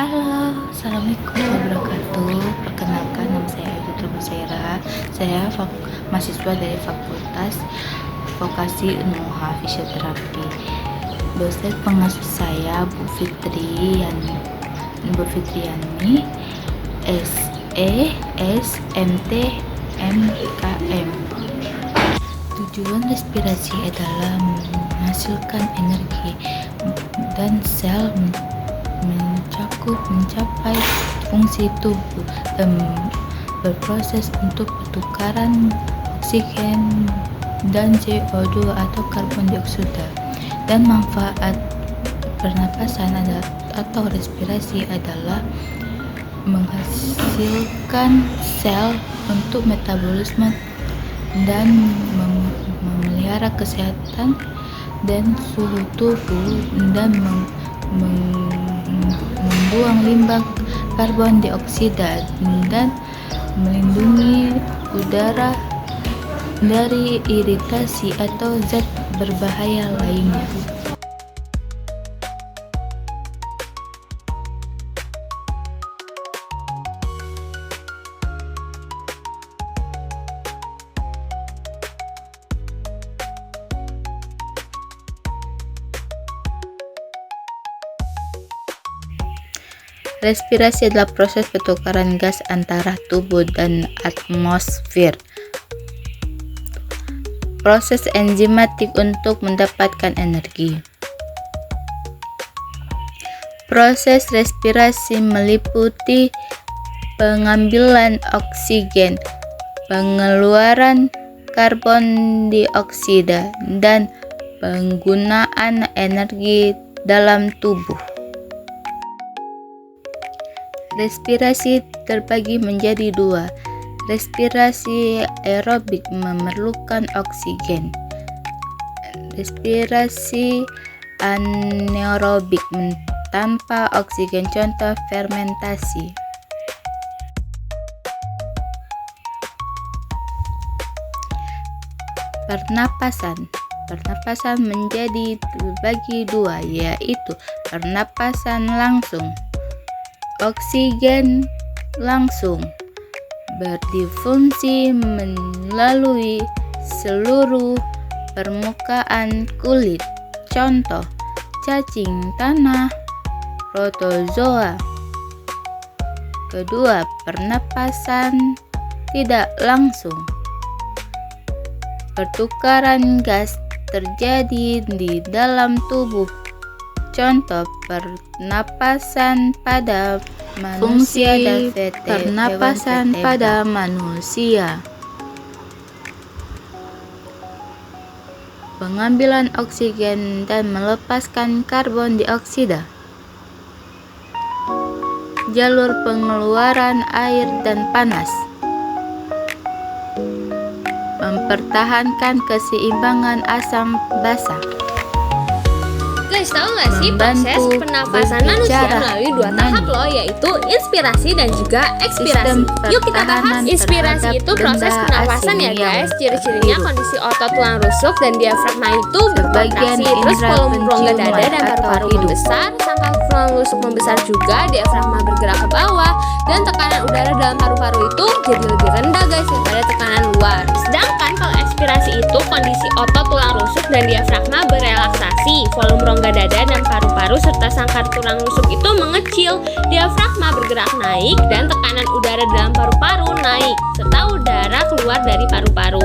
Halo, Assalamualaikum warahmatullahi wabarakatuh. Perkenalkan, nama saya Ayu Terbusaira. Saya mahasiswa dari Fakultas Vokasi Unmuha Fisioterapi. Dosen pengasuh saya Bu Fitriani, SE, SMT, MKM. Tujuan respirasi adalah menghasilkan energi dan sel mencapai fungsi tubuh dan berproses untuk pertukaran oksigen dan CO2 atau karbon dioksida. Dan manfaat pernapasan atau respirasi adalah menghasilkan sel untuk metabolisme dan memelihara kesehatan dan suhu tubuh dan membuang limbah karbon dioksida dan melindungi udara dari iritasi atau zat berbahaya lainnya. Respirasi adalah proses pertukaran gas antara tubuh dan atmosfer. Proses enzimatik untuk mendapatkan energi. Proses respirasi meliputi pengambilan oksigen, pengeluaran karbon dioksida, dan penggunaan energi dalam tubuh. Respirasi terbagi menjadi dua. Respirasi aerobik memerlukan oksigen. Respirasi anaerobik tanpa oksigen, contoh fermentasi. Pernapasan menjadi terbagi dua, yaitu pernapasan langsung. Oksigen langsung berdifungsi melalui seluruh permukaan kulit, contoh cacing tanah, protozoa. Kedua, pernapasan tidak langsung. Pertukaran gas terjadi di dalam tubuh, contoh pernapasan pada manusia dan pernapasan pada manusia. Pengambilan oksigen dan melepaskan karbon dioksida. Jalur pengeluaran air dan panas. Mempertahankan keseimbangan asam basa. Guys, tahu nggak sih proses pernafasan manusia melalui dua tahap loh, yaitu inspirasi dan juga ekspirasi. Yuk kita bahas. Inspirasi itu proses pernafasan ya guys. Ciri-cirinya kondisi otot tulang rusuk dan diafragma itu berkontraksi. Terus volume rongga dada dan paru-paru membesar, sangkal tulang rusuk membesar juga, diafragma bergerak ke bawah, dan tekanan udara dalam paru-paru itu jadi lebih rendah guys daripada tekanan luar. Sedangkan kalau ekspirasi itu kondisi otot tulang rusuk dan diafragma berelaksasi, volume rongga dada dan paru-paru serta sangkar tulang rusuk itu mengecil, diafragma bergerak naik, dan tekanan udara dalam paru-paru naik, serta udara keluar dari paru-paru.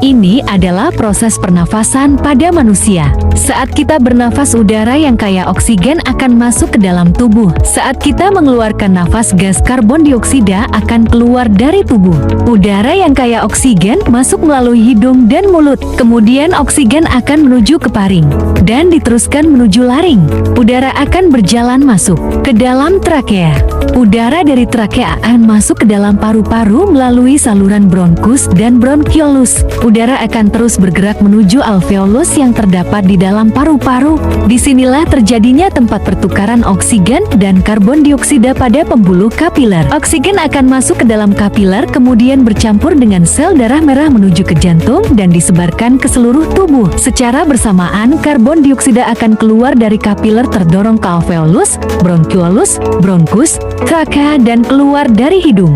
Ini adalah proses pernafasan pada manusia. Saat kita bernafas, udara yang kaya oksigen akan masuk ke dalam tubuh. Saat kita mengeluarkan nafas, gas karbon dioksida akan keluar dari tubuh. Udara yang kaya oksigen masuk melalui hidung dan mulut. Kemudian oksigen akan menuju ke paring dan diteruskan menuju laring. Udara akan berjalan masuk ke dalam trakea. Udara dari trakea akan masuk ke dalam paru-paru melalui saluran bronkus dan bronkiolus. Udara akan terus bergerak menuju alveolus yang terdapat di dalam paru-paru. Disinilah terjadinya tempat pertukaran oksigen dan karbon dioksida pada pembuluh kapiler. Oksigen akan masuk ke dalam kapiler, kemudian bercampur dengan sel darah merah menuju ke jantung dan disebarkan ke seluruh tubuh. Secara bersamaan, karbon dioksida akan keluar dari kapiler terdorong ke alveolus, bronkiolus, bronkus, trakea, dan keluar dari hidung.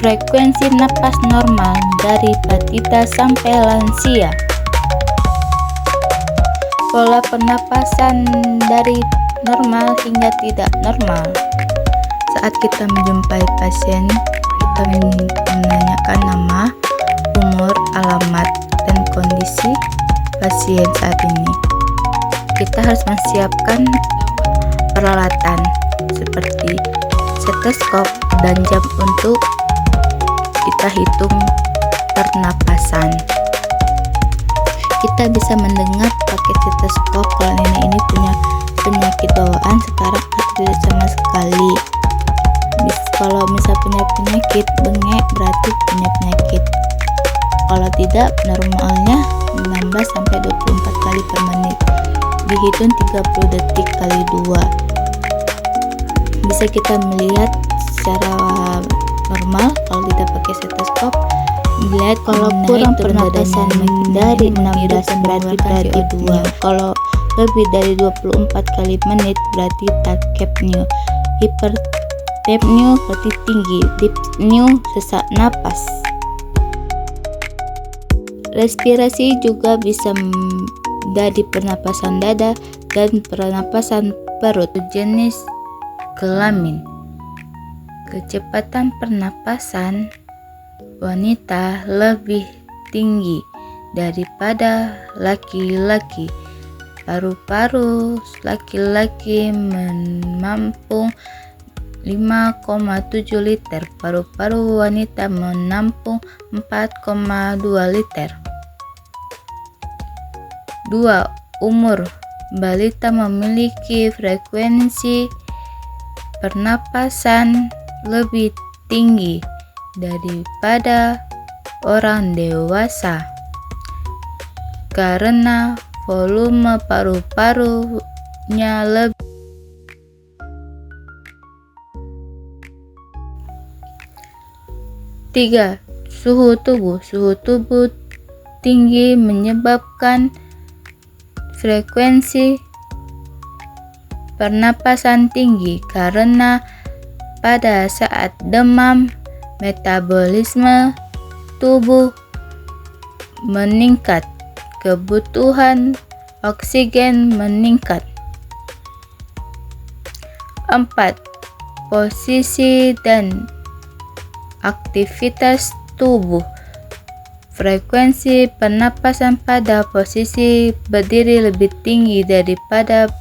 Frekuensi napas normal dari batita sampai lansia. Pola pernapasan dari normal hingga tidak normal. Saat kita menjumpai pasien, kita menanyakan nama, umur, alamat, dan kondisi pasien saat ini. Kita harus menyiapkan peralatan seperti stetoskop dan jam untuk kita hitung pernapasan. Kita bisa mendengar pakai stetoskop kalau nenek ini punya penyakit bawaan sekarang atau tidak sama sekali. Kalau misal punya penyakit bengek berarti punya penyakit. Kalau tidak, normalnya 16 sampai 24 kali per menit. Dihitung 30 detik kali 2. Bisa kita melihat secara normal kalau tidak pakai stetoskop. Dilihat kalau kurang pernapasan dari 16 berarti pneumonia. Kalau lebih dari 24 kali menit berarti takepneu. Hipertepneu berarti tinggi. Dyspneu sesak napas. Respirasi juga bisa dari pernapasan dada dan pernapasan perut. Jenis kelamin. Kecepatan pernapasan wanita lebih tinggi daripada laki-laki. Paru-paru laki-laki menampung 5,7 liter, paru-paru wanita menampung 4,2 liter. 2. Umur. Balita memiliki frekuensi pernapasan lebih tinggi daripada orang dewasa karena volume paru-parunya lebih. 3. Suhu tubuh. Suhu tubuh tinggi menyebabkan frekuensi pernapasan tinggi karena pada saat demam, metabolisme tubuh meningkat, kebutuhan oksigen meningkat. 4. Posisi dan aktivitas tubuh. Frekuensi pernapasan pada posisi berdiri lebih tinggi daripada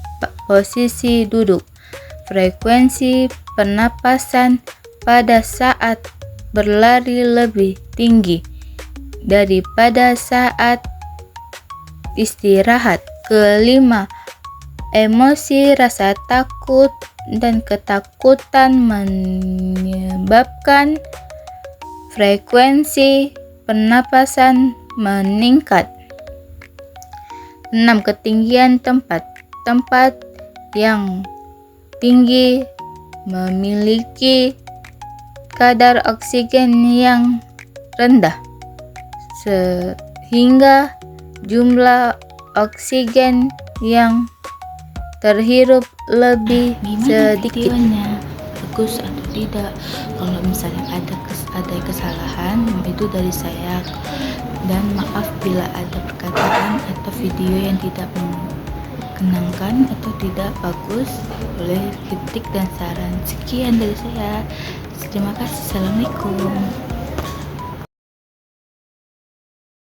posisi duduk. Frekuensi pernapasan pada saat berlari lebih tinggi daripada saat istirahat. 5. Emosi, rasa takut dan ketakutan menyebabkan frekuensi pernapasan meningkat. 6. Ketinggian tempat. Tempat yang tinggi memiliki kadar oksigen yang rendah, sehingga jumlah oksigen yang terhirup lebih sedikit. Videonya bagus atau tidak? Kalau misalnya ada kesalahan, itu dari saya, dan maaf bila ada perkataan atau video yang tidak menyenangkan atau tidak bagus. Boleh kritik dan saran. Sekian dari saya. Terima kasih. Assalamualaikum.